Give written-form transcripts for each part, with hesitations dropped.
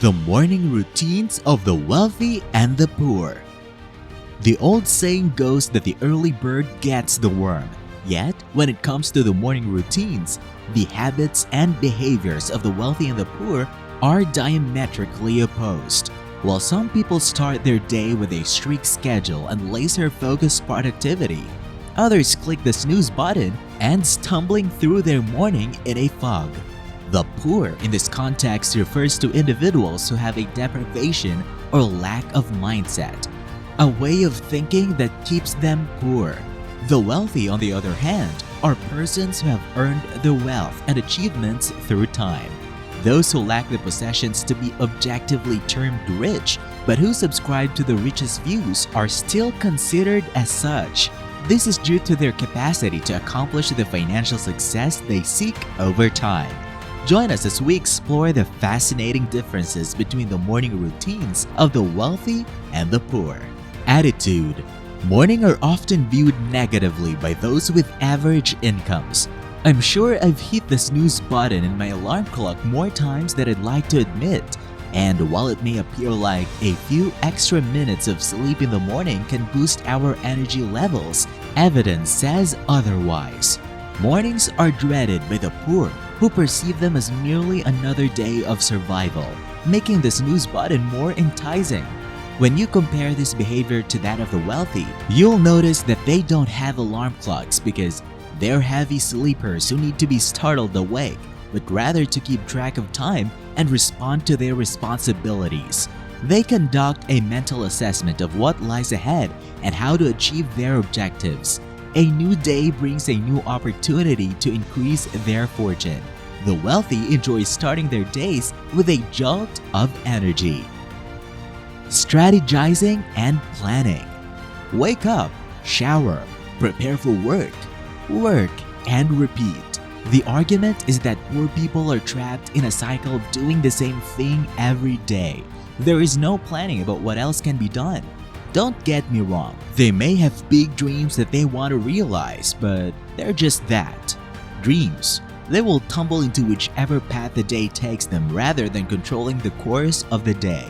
The morning routines of the wealthy and the poor. The old saying goes that the early bird gets the worm. Yet, when it comes to the morning routines, the habits and behaviors of the wealthy and the poor are diametrically opposed. While some people start their day with a strict schedule and laser-focused productivity, others click the snooze button and stumbling through their morning in a fog. The poor in this context refers to individuals who have a deprivation or lack of mindset, a way of thinking that keeps them poor. The wealthy, on the other hand, are persons who have earned their wealth and achievements through time. Those who lack the possessions to be objectively termed rich, but who subscribe to the richest views are still considered as such. This is due to their capacity to accomplish the financial success they seek over time. Join us as we explore the fascinating differences between the morning routines of the wealthy and the poor. Attitude. Morning are often viewed negatively by those with average incomes. I'm sure I've hit the snooze button in my alarm clock more times than I'd like to admit. And while it may appear like a few extra minutes of sleep in the morning can boost our energy levels, evidence says otherwise. Mornings are dreaded by the poor, who perceive them as merely another day of survival, making the snooze button more enticing. When you compare this behavior to that of the wealthy, you'll notice that they don't have alarm clocks because they're heavy sleepers who need to be startled awake, but rather to keep track of time and respond to their responsibilities. They conduct a mental assessment of what lies ahead and how to achieve their objectives. A new day brings a new opportunity to increase their fortune. The wealthy enjoy starting their days with a jolt of energy. Strategizing and planning. Wake up, shower, prepare for work, and repeat. The argument is that poor people are trapped in a cycle of doing the same thing every day. There is no planning about what else can be done. Don't get me wrong, they may have big dreams that they want to realize, but they're just that, dreams. They will tumble into whichever path the day takes them rather than controlling the course of the day.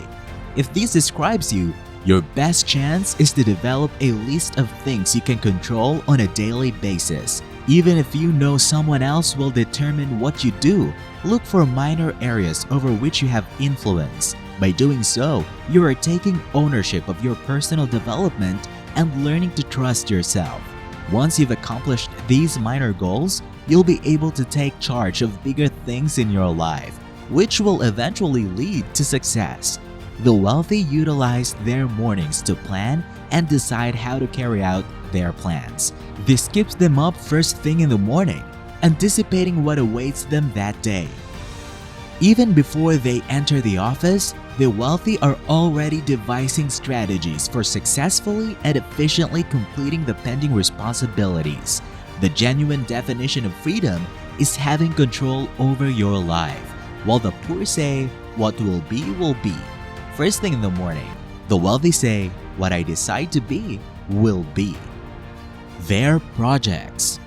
If this describes you, your best chance is to develop a list of things you can control on a daily basis. Even if you know someone else will determine what you do, look for minor areas over which you have influence. By doing so, you are taking ownership of your personal development and learning to trust yourself. Once you've accomplished these minor goals, you'll be able to take charge of bigger things in your life, which will eventually lead to success. The wealthy utilize their mornings to plan and decide how to carry out their plans. This keeps them up first thing in the morning, anticipating what awaits them that day. Even before they enter the office, the wealthy are already devising strategies for successfully and efficiently completing the pending responsibilities. The genuine definition of freedom is having control over your life, while the poor say, "What will be." First thing in the morning, the wealthy say, "What I decide to be, will be." Their projects.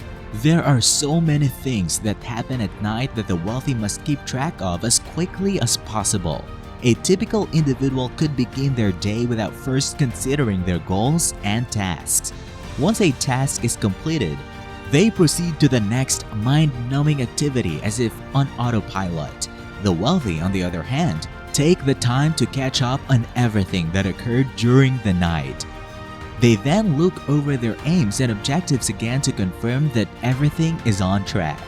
There are so many things that happen at night that the wealthy must keep track of as quickly as possible. A typical individual could begin their day without first considering their goals and tasks. Once a task is completed, they proceed to the next mind-numbing activity as if on autopilot. The wealthy, on the other hand, take the time to catch up on everything that occurred during the night. They then look over their aims and objectives again to confirm that everything is on track.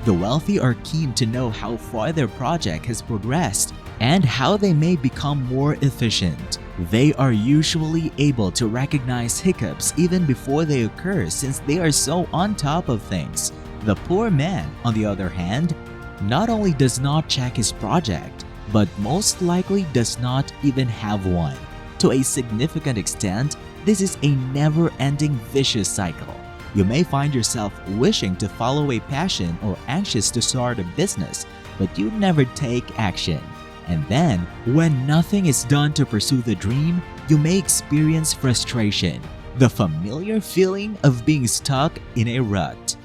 The wealthy are keen to know how far their project has progressed and how they may become more efficient. They are usually able to recognize hiccups even before they occur since they are so on top of things. The poor man, on the other hand, not only does not check his project, but most likely does not even have one. To a significant extent, this is a never-ending vicious cycle. You may find yourself wishing to follow a passion or anxious to start a business, but you never take action. And then, when nothing is done to pursue the dream, you may experience frustration, the familiar feeling of being stuck in a rut.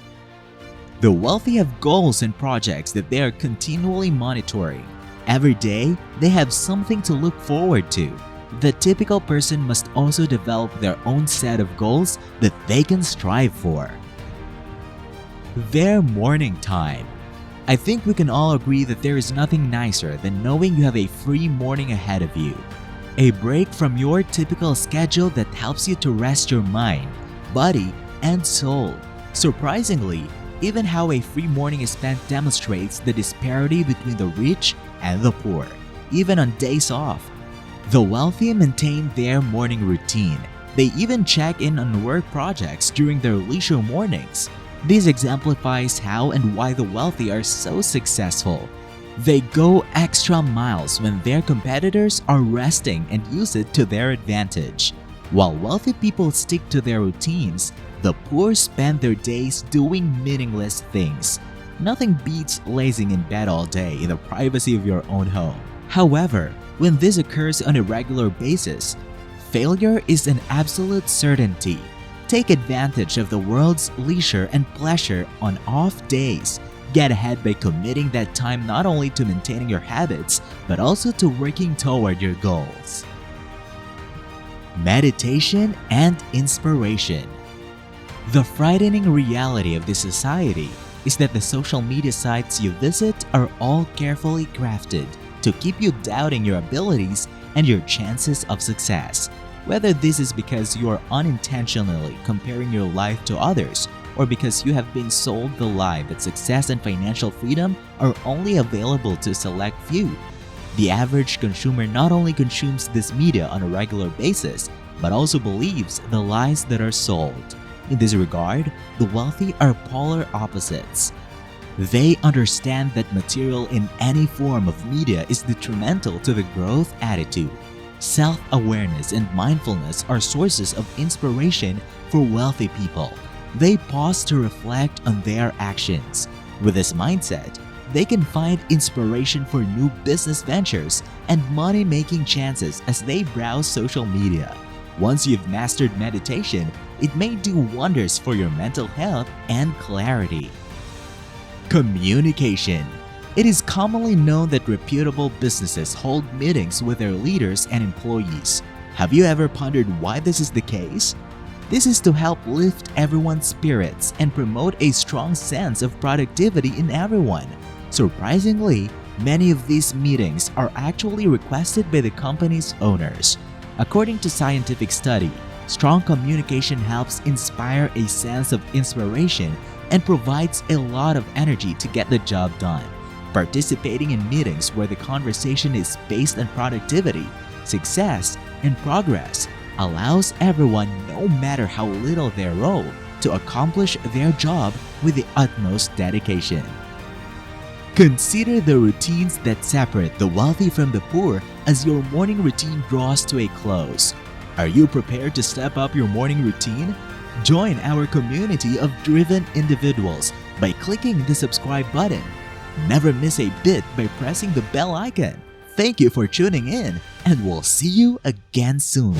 The wealthy have goals and projects that they are continually monitoring. Every day, they have something to look forward to. The typical person must also develop their own set of goals that they can strive for. Their morning time. I think we can all agree that there is nothing nicer than knowing you have a free morning ahead of you. A break from your typical schedule that helps you to rest your mind, body, and soul. Surprisingly, even how a free morning is spent demonstrates the disparity between the rich and the poor, even on days off. The wealthy maintain their morning routine. They even check in on work projects during their leisure mornings. This exemplifies how and why the wealthy are so successful. They go extra miles when their competitors are resting and use it to their advantage. While wealthy people stick to their routines, the poor spend their days doing meaningless things. Nothing beats lazing in bed all day in the privacy of your own home. However, when this occurs on a regular basis, failure is an absolute certainty. Take advantage of the world's leisure and pleasure on off days. Get ahead by committing that time not only to maintaining your habits, but also to working toward your goals. Meditation and inspiration. The frightening reality of this society is that the social media sites you visit are all carefully crafted to keep you doubting your abilities and your chances of success. Whether this is because you are unintentionally comparing your life to others, or because you have been sold the lie that success and financial freedom are only available to a select few. The average consumer not only consumes this media on a regular basis, but also believes the lies that are sold. In this regard, the wealthy are polar opposites. They understand that material in any form of media is detrimental to the growth attitude. Self-awareness and mindfulness are sources of inspiration for wealthy people. They pause to reflect on their actions. With this mindset, they can find inspiration for new business ventures and money-making chances as they browse social media. Once you've mastered meditation, it may do wonders for your mental health and clarity. Communication. It is commonly known that reputable businesses hold meetings with their leaders and employees. Have you ever pondered why this is the case? This is to help lift everyone's spirits and promote a strong sense of productivity in everyone. Surprisingly, many of these meetings are actually requested by the company's owners. According to scientific study, strong communication helps inspire a sense of inspiration and provides a lot of energy to get the job done. Participating in meetings where the conversation is based on productivity, success, and progress allows everyone, no matter how little their role, to accomplish their job with the utmost dedication. Consider the routines that separate the wealthy from the poor as your morning routine draws to a close. Are you prepared to step up your morning routine? Join our community of driven individuals by clicking the subscribe button. Never miss a bit by pressing the bell icon. Thank you for tuning in, and we'll see you again soon.